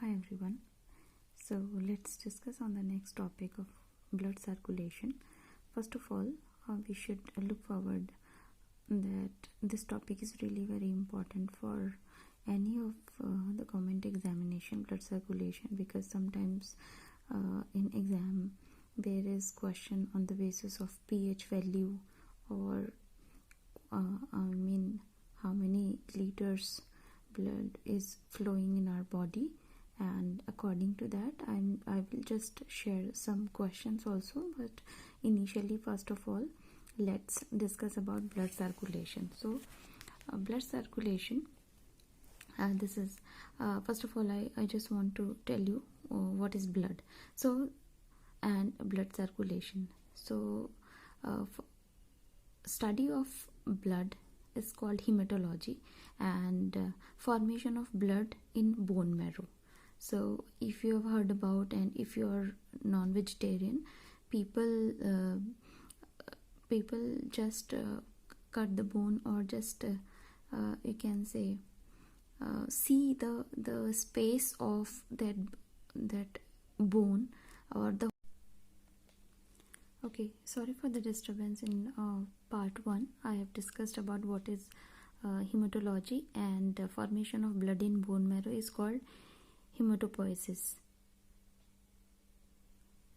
Hi everyone. So let's discuss on the next topic of blood circulation. First of all, we should look forward that this topic is really very important for any of the government examination, blood circulation, because sometimes in exam there is question on the basis of pH value or how many liters blood is flowing in our body, and according to that I will just share some questions also. But initially, first of all, let's discuss about blood circulation. So blood circulation, this is first of all I just want to tell you what is blood and blood circulation. So study of blood is called hematology, and formation of blood in bone marrow. So if you have heard about, and if you are non-vegetarian, people just cut the bone, or just you can say see the space of that bone or the. Okay, sorry for the disturbance. In part 1 I have discussed about what is hematology, and formation of blood in bone marrow is called hematopoiesis.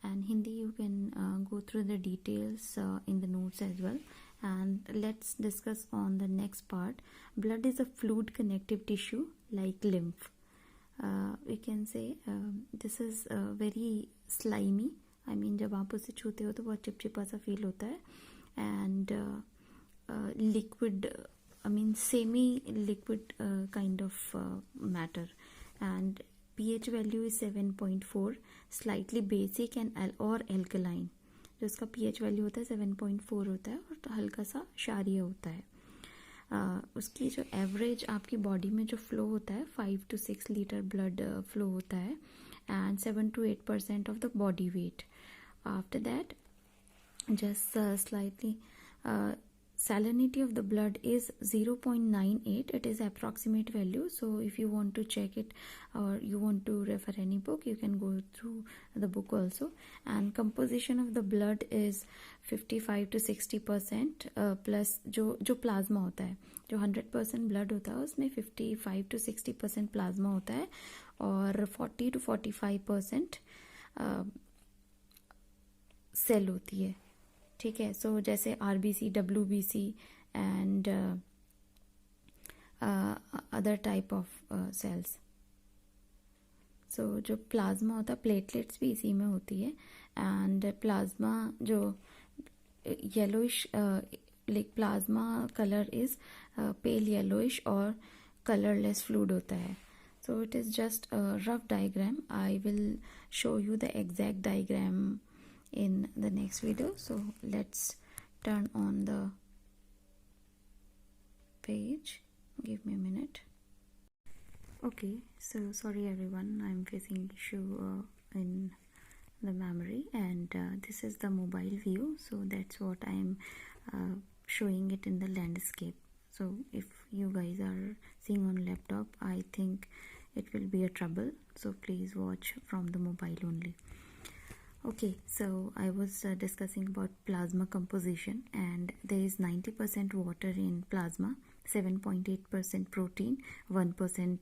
And Hindi, you can go through the details in the notes as well. And let's discuss on the next part. Blood is a fluid connective tissue like lymph. We can say this is very slimy. I mean, जब आप उसे छूते हो तो बहुत चिपचिपा सा feel होता है, and liquid, I mean semi liquid kind of matter, and pH value is 7.4, slightly basic and or alkaline. जो उसका pH value होता है 7.4 होता है और हल्का सा क्षारीय होता है. उसकी जो एवरेज आपकी बॉडी में जो फ्लो होता है 5 to 6 लीटर ब्लड फ्लो होता है, and 7 to 8% of the body weight. After that, just slightly salinity of the blood is 0.98. It is approximate value, so if you want to check it or you want to refer any book, you can go through the book also. And composition of the blood is 55 to 60% plus जो plasma होता है, जो 100% blood होता है उसमें 55 to 60% plasma होता है, और 40 to 45% सेल होती है. ठीक है. सो जैसे RBC, WBC and other type of cells. So जो प्लाज्मा होता है, प्लेटलेट्स भी इसी में होती है, एंड प्लाज्मा जो yellowish, like plasma colour is pail yellowish और कलरलेस फ्लूइड होता है. So it is just a rough diagram. I will show you the exact diagram in the next video. So let's turn on the page. Give me a minute. Okay, so sorry everyone, I'm facing issue in the memory, and this is the mobile view, so that's what I'm showing it in the landscape. So if you guys are seeing on laptop, I think it will be a trouble, so please watch from the mobile only. Okay, so I was discussing about plasma composition, and there is 90% water in plasma, 7.8% protein, 1%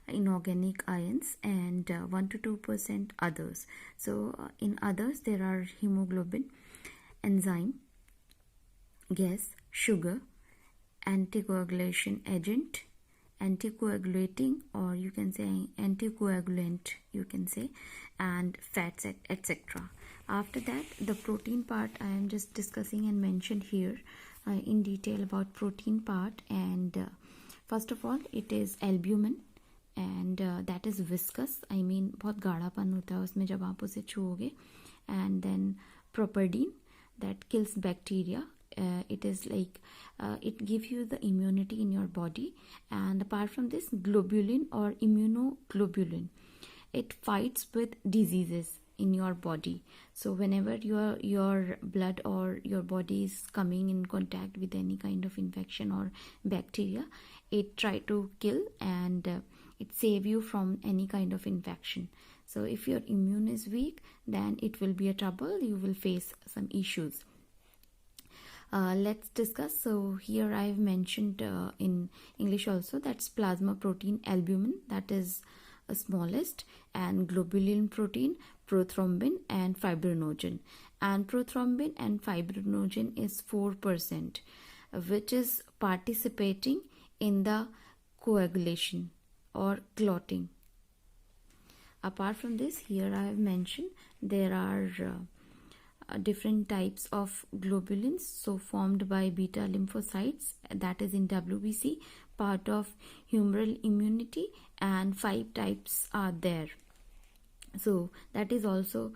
inorganic ions, and 1 to 2% others. So in others there are hemoglobin, enzyme, gas, sugar, anticoagulation agent, anticoagulating, or you can say anticoagulant, you can say, and fats, etc. After that, the protein part I am just discussing and mentioned here in detail about protein part. And first of all, it is albumin, and that is viscous, I mean बहुत गाढ़ापन होता है उसमें जब आप उसे छुओगे. And then properdine, that kills bacteria. It is like it gives you the immunity in your body. And apart from this, globulin or immunoglobulin, it fights with diseases in your body. So whenever your blood or your body is coming in contact with any kind of infection or bacteria, it try to kill, and it save you from any kind of infection. So if your immune is weak, then it will be a trouble, you will face some issues. Let's discuss. So here I have mentioned in English also, that's plasma protein albumin, that is smallest, and globulin protein, prothrombin, and fibrinogen. And prothrombin and fibrinogen is 4%, which is participating in the coagulation or clotting. Apart from this, here I have mentioned there are different types of globulins, so formed by beta lymphocytes, that is in WBC, part of humoral immunity, and 5 types are there. So that is also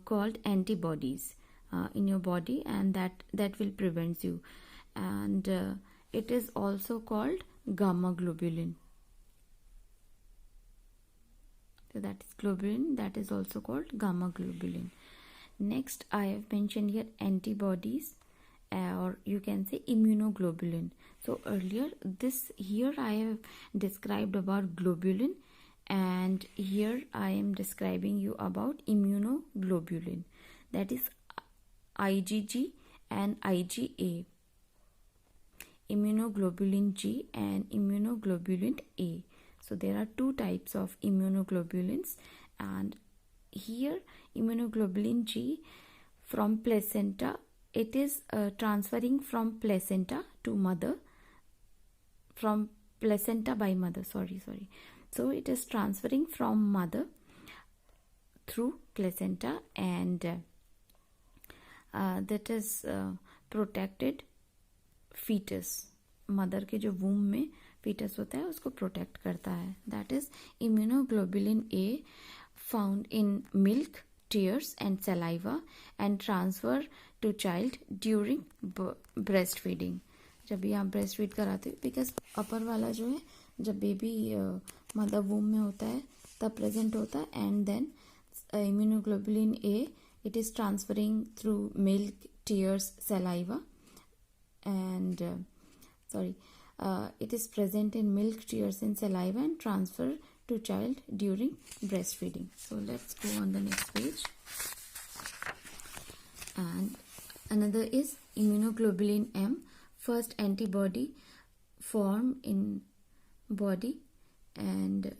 called antibodies in your body, and that will prevent you. And it is also called gamma globulin. So that is globulin, that is also called gamma globulin. Next, I have mentioned here antibodies, or you can say immunoglobulin. So earlier here I have described about globulin, and here I am describing you about immunoglobulin, that is IgG and IgA, immunoglobulin G and immunoglobulin A. So there are 2 types of immunoglobulins, and here immunoglobulin G from placenta, it is transferring from placenta to mother, from placenta by mother, sorry. So it is transferring from mother through placenta, and that is protected fetus, mother के जो वूम में fetus होता है उसको protect करता है. That is immunoglobulin A, found in milk, tears and saliva, and transfer to child during breastfeeding. जब भी आप ब्रेस्ट फीड कराते हो, बिकॉज अपर वाला जो है जब बेबी मदर वूम में होता है तब प्रेजेंट होता है, and then immunoglobulin A, it is transferring through milk, tears, saliva, and it is present in milk, tears and saliva and transfer to child during breastfeeding. So let's go on the next page. And another is immunoglobulin M, first antibody formed in body, and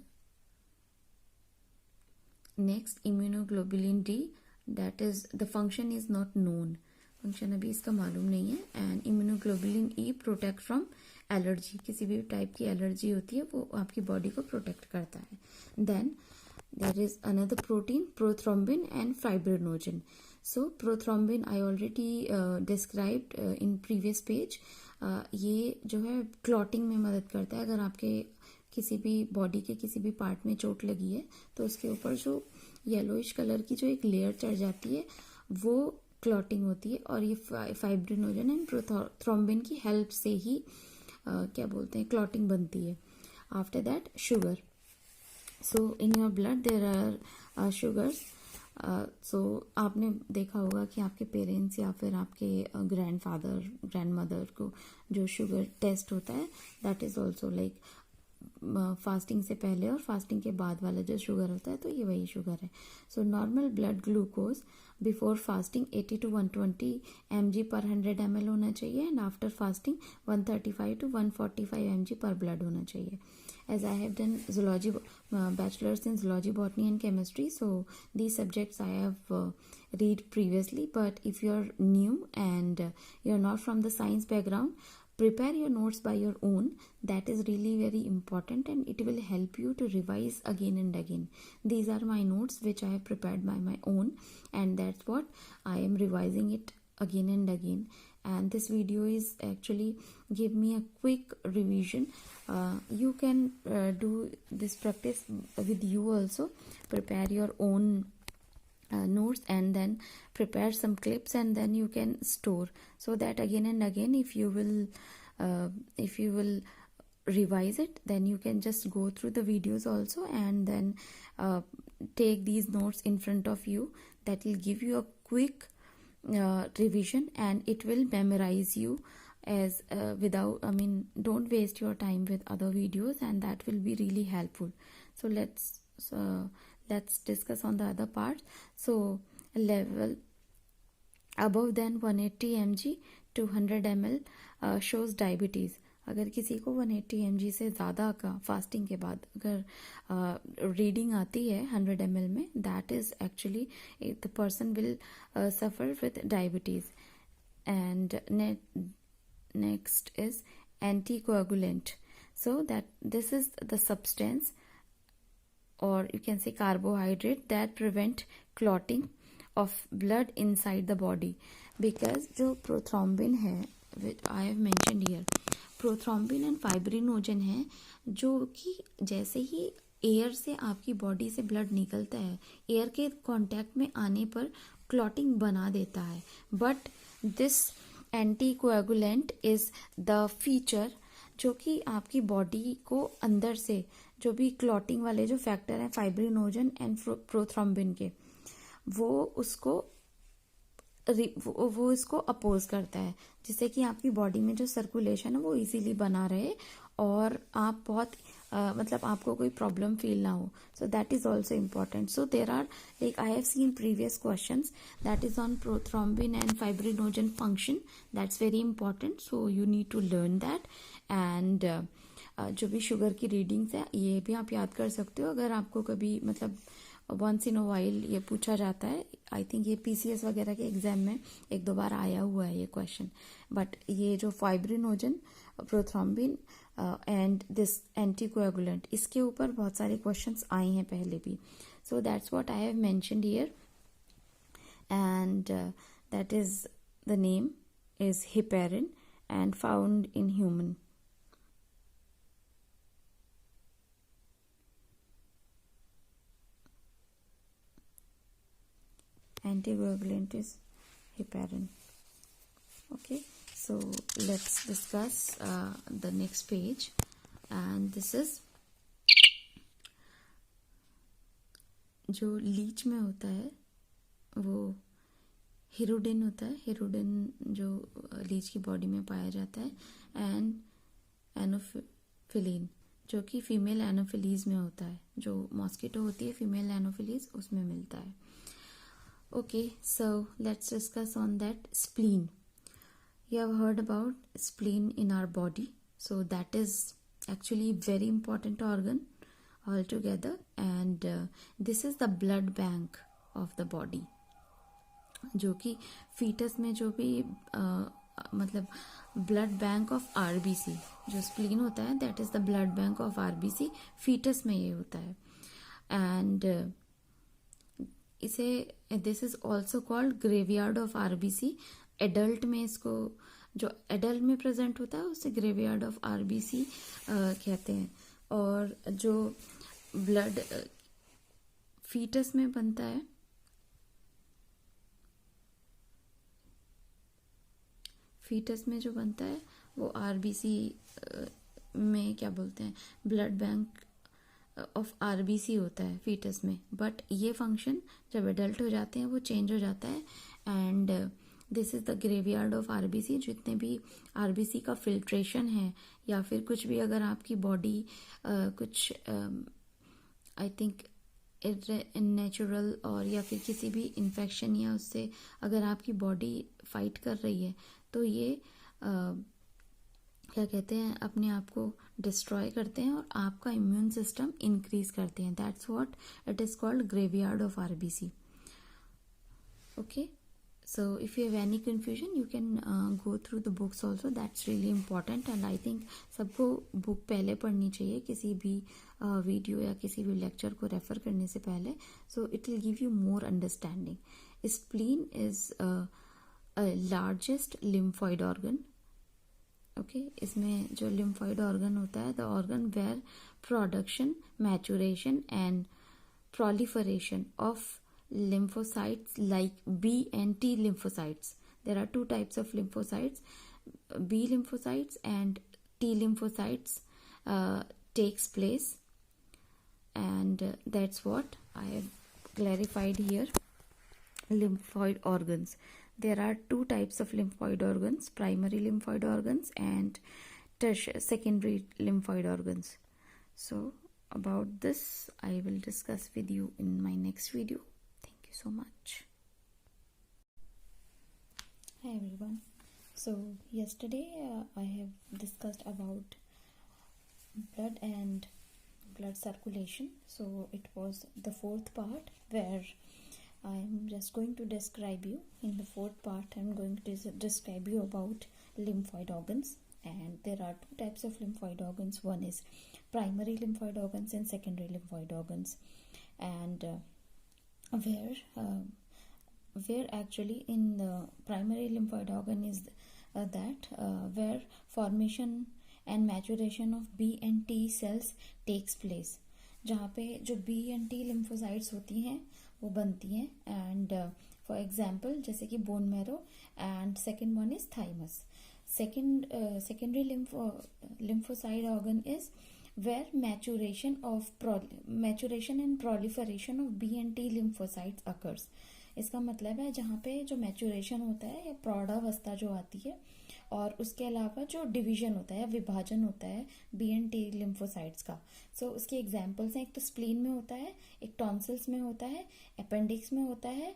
next immunoglobulin D, that is the function is not known, function अभी इसका मालूम नहीं है. And immunoglobulin E protect from allergy, किसी भी type की allergy होती है वो आपकी बॉडी को प्रोटेक्ट करता है. Then there is another protein prothrombin and fibrinogen. So prothrombin I already described in previous page. ये जो है क्लॉटिंग में मदद करता है. अगर आपके किसी भी बॉडी के किसी भी पार्ट में चोट लगी है तो उसके ऊपर जो येलोइश कलर की जो एक लेयर चढ़ जाती है वो क्लॉटिंग होती है, और ये फाइब्रिनोजन एंड थ्रोम्बिन की हेल्प से ही क्या बोलते हैं क्लॉटिंग बनती है. After that sugar. So in your blood there are sugars. So आपने देखा होगा कि आपके पेरेंट्स या फिर आपके ग्रैंडफादर ग्रैंडमदर को जो शुगर टेस्ट होता है, that is also like fasting से पहले और फास्टिंग के बाद वाला जो शुगर होता है, तो ये वही शुगर है. So normal blood glucose before fasting 80 to 120 mg per 100 ml होना चाहिए, and after fasting 135 to 145 mg per blood होना चाहिए. As I have done zoology, bachelor's in zoology, botany and chemistry, so these subjects I have read previously, but if you are new and you are not from the science background, prepare your notes by your own. That is really very important, and it will help you to revise again and again. These are my notes which I have prepared by my own, and that's what I am revising it again and again. And this video is actually give me a quick revision. You can do this practice with you also. Prepare your own notes and then prepare some clips, and then you can store, so that again and again if you will revise it, then you can just go through the videos also, and then take these notes in front of you. That will give you a quick revision, and it will memorize you as don't waste your time with other videos, and that will be really helpful. So let's discuss on the other parts. So level above than 180 mg to 100 ml shows diabetes. अगर किसी को 180 mg से ज़्यादा का fasting के बाद अगर reading आती है 100 ml में, that is actually the person will suffer with diabetes. And next is anticoagulant. So that this is the substance, or you can say carbohydrate, that prevent clotting of blood inside the body. Because जो prothrombin है, which I have mentioned here, prothrombin and fibrinogen है, जो कि जैसे ही air से आपकी body से blood निकलता है, एयर के कांटेक्ट में आने पर क्लॉटिंग बना देता है. But this anticoagulant is the feature जो कि आपकी बॉडी को अंदर से जो भी क्लॉटिंग वाले जो फैक्टर हैं फाइब्रिनोजन एंड प्रोथ्रोम्बिन के, वो इसको अपोज करता है, जिससे कि आपकी बॉडी में जो सर्कुलेशन है वो इजीली बना रहे और आप बहुत आपको कोई प्रॉब्लम फील ना हो. So that is also important. So there are like I have seen previous questions that is on prothrombin and fibrinogen function. That's very important. So you need to learn that. And जो भी sugar की readings है ये भी आप याद कर सकते हो अगर आपको कभी वंस इन अ वाइल ये पूछा जाता है. आई थिंक ये पीसीएस वगैरह के एग्जाम में एक दो बार आया हुआ है ये क्वेश्चन. बट ये जो fibrinogen, prothrombin and this anticoagulant, इसके ऊपर बहुत सारे क्वेश्चंस आए हैं पहले भी. So that's what I have mentioned here. And that is the name is heparin and found in human. Anticoagulant is heparin. Okay, so let's discuss the next page, and this is जो Leach में होता है वो हिरोडिन होता है. हिरोडिन जो Leach की body में पाया जाता है, एंड एनोफिलिन जो कि फीमेल एनोफिलीज में होता है. जो मॉस्किटो होती है फीमेल एनोफिलीज, उसमें मिलता है. Okay, so let's discuss on that. Spleen. You have heard about spleen in our body. So that is actually very important organ altogether, and this is the blood bank of the body. जो कि foetus में जो भी blood bank of RBC, जो spleen होता है that is the blood bank of RBC. Foetus में ये होता है. एंड इसे this is also called graveyard of RBC. Adult में इसको, जो एडल्ट में प्रेजेंट होता है उसे ग्रेवयार्ड ऑफ आरबीसी कहते हैं. और जो ब्लड फीटस में बनता है, फीटस में जो बनता है वो आरबीसी में क्या बोलते हैं, ब्लड बैंक ऑफ आरबीसी होता है फीटस में. बट ये फंक्शन जब एडल्ट हो जाते हैं वो चेंज हो जाता है. And this is the graveyard of RBC. जितने भी आरबीसी का फिल्ट्रेशन है या फिर कुछ भी अगर आपकी बॉडी कुछ आई थिंक नेचुरल और या फिर किसी भी इन्फेक्शन या उससे अगर आपकी बॉडी फाइट कर रही है, तो ये क्या कहते हैं, अपने आप को डिस्ट्रॉय करते हैं और आपका इम्यून सिस्टम इंक्रीज करते हैं. That's what it is called graveyard of RBC. Okay, so if you have any confusion you can go through the books also. That's really important. And I think सबको book पहले पढ़नी चाहिए किसी भी video या किसी भी लेक्चर को रेफर करने से पहले. So it will give you more understanding. Spleen is largest lymphoid organ. Okay, इसमें जो लिम्फॉइड ऑर्गन होता है, the organ where production, maturation and proliferation of lymphocytes like B and T lymphocytes. There are two types of lymphocytes, B lymphocytes and T lymphocytes takes place, and that's what I have clarified here. Lymphoid organs. there are two types of lymphoid organs: primary lymphoid organs and secondary lymphoid organs. So about this I will discuss with you in my next video. Thank you so much. Hi everyone. So yesterday I have discussed about blood and blood circulation. So it was the fourth part where I'm just going to describe you. In the fourth part I'm going to describe you about lymphoid organs, and there are two types of lymphoid organs. One is primary lymphoid organs and secondary lymphoid organs, and where actually in the primary lymphoid organ is where formation and maturation of B and T cells takes place, जहाँ पे जो B and T lymphocytes होती हैं वो बनती हैं, and for example जैसे कि bone marrow, and second one is thymus. Secondary lymphocyte organ is where maturation and proliferation of B and T lymphocytes occurs. इसका मतलब है जहाँ पे जो मैचुरेशन होता है या प्रौढ़ावस्था जो आती है, और उसके अलावा जो डिवीजन होता है, विभाजन होता है बी एंड टी लिम्फोसाइट्स का. सो उसके एग्जांपल्स हैं, एक तो स्प्लीन में होता है, एक टॉन्सिल्स में होता है, अपेंडिक्स में होता है,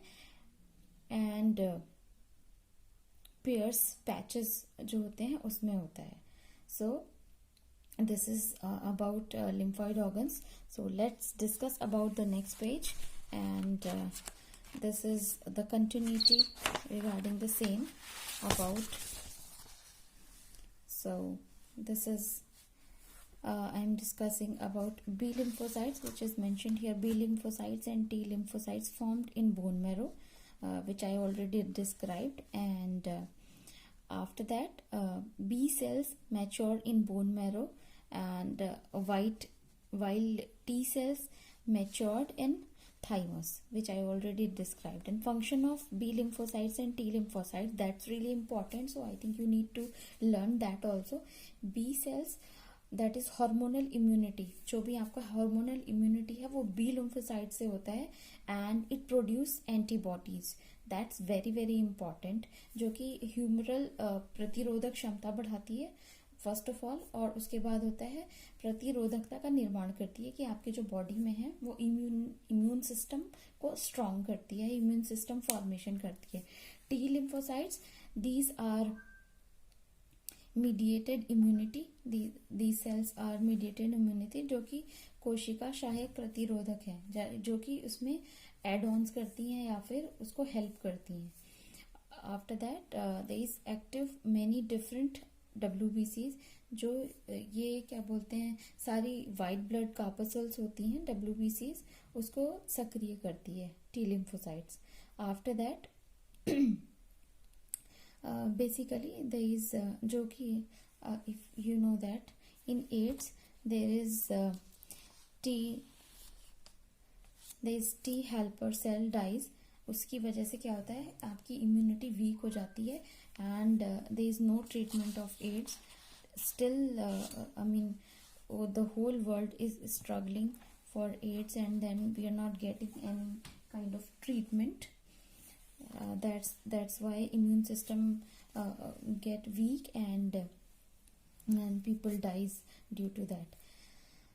एंड पियर्स पैचेस जो होते हैं उसमें होता है. सो this is about lymphoid organs. So let's discuss about the next page, and this is the continuity regarding the same about. So this is I'm discussing about B lymphocytes, which is mentioned here. B lymphocytes and T lymphocytes formed in bone marrow, which I already described, and after that B cells mature in bone marrow, and while T cells matured in thymus, which I already described. And function of B lymphocytes and T lymphocytes, that's really important, so I think you need to learn that also. B cells, that is hormonal immunity, जो भी आपका hormonal immunity है वो B lymphocyte से होता है, and it produce antibodies. That's very very important, जो कि humoral प्रतिरोधक क्षमता बढ़ाती है फर्स्ट ऑफ ऑल, और उसके बाद होता है प्रतिरोधकता का निर्माण करती है कि आपके जो बॉडी में है वो इम्यून सिस्टम को स्ट्रॉन्ग करती है, इम्यून सिस्टम फॉर्मेशन करती है. T lymphocytes, these are mediated immunity, these cells are mediated immunity, जो कि कोशिका सहायक प्रतिरोधक है, जो कि उसमें एड ऑन्स करती हैं या फिर उसको हेल्प करती हैं. After that there is active many different WBCs, जो ये क्या बोलते हैं, सारी वाइट ब्लड कार्पसल्स होती हैं WBCs, उसको सक्रिय करती है T lymphocytes. After that basically there is जो कि if you know that in AIDS there is T helper cell dies. उसकी वजह से क्या होता है, आपकी इम्यूनिटी वीक हो जाती है, and there is no treatment of AIDS. Still I mean the whole world is struggling for AIDS, and then we are not getting any kind of treatment. That's why immune system get weak, and people dies due to that.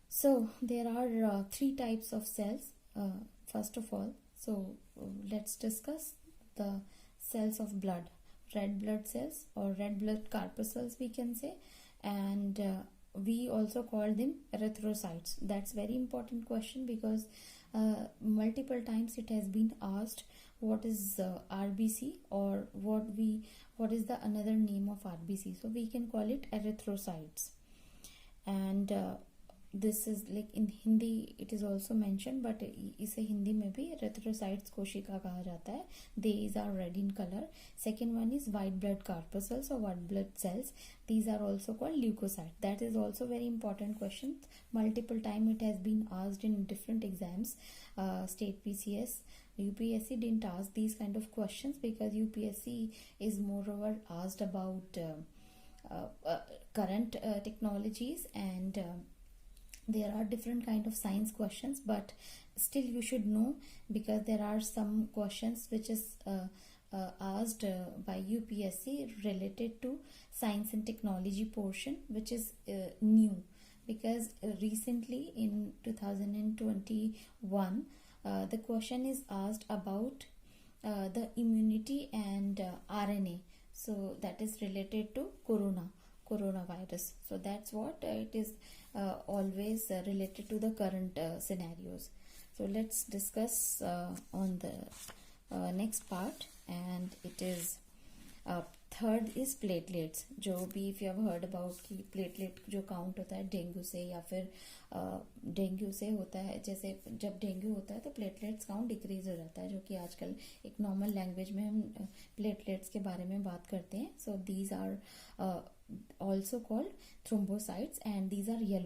So there are three types of cells, first of all. So let's discuss the cells of blood. Red blood cells, or red blood corpuscles we can say, and we also call them erythrocytes. That's very important question, because multiple times it has been asked what is RBC, or what is the another name of RBC. So we can call it erythrocytes, and this is like in Hindi it is also mentioned, but इसे हिंदी में भी erythrocytes कोशिका कहा जाता है. These are red in color. Second one is white blood corpuscles or white blood cells. These are also called leukocytes. That is also very important question. Multiple time it has been asked in different exams. State PCS, UPSC didn't ask these kind of questions, because UPSC is moreover asked about current technologies, and there are different kind of science questions, but still you should know, because there are some questions which is asked by UPSC related to science and technology portion, which is new because recently in 2021 the question is asked about the immunity and RNA. So that is related to coronavirus. So that's what it is always related to the current scenarios. So let's discuss on the next part, and it is third is platelets. जो भी if you have heard about कि platelet जो count होता है dengue से या फिर dengue से होता है, जैसे जब डेंगू होता है तो प्लेटलेट्स काउंट डिक्रीज हो जाता है, जो कि आजकल एक नॉर्मल लैंग्वेज में हम प्लेटलेट्स के बारे में बात करते हैं. So these are also called thrombocytes and these are yellow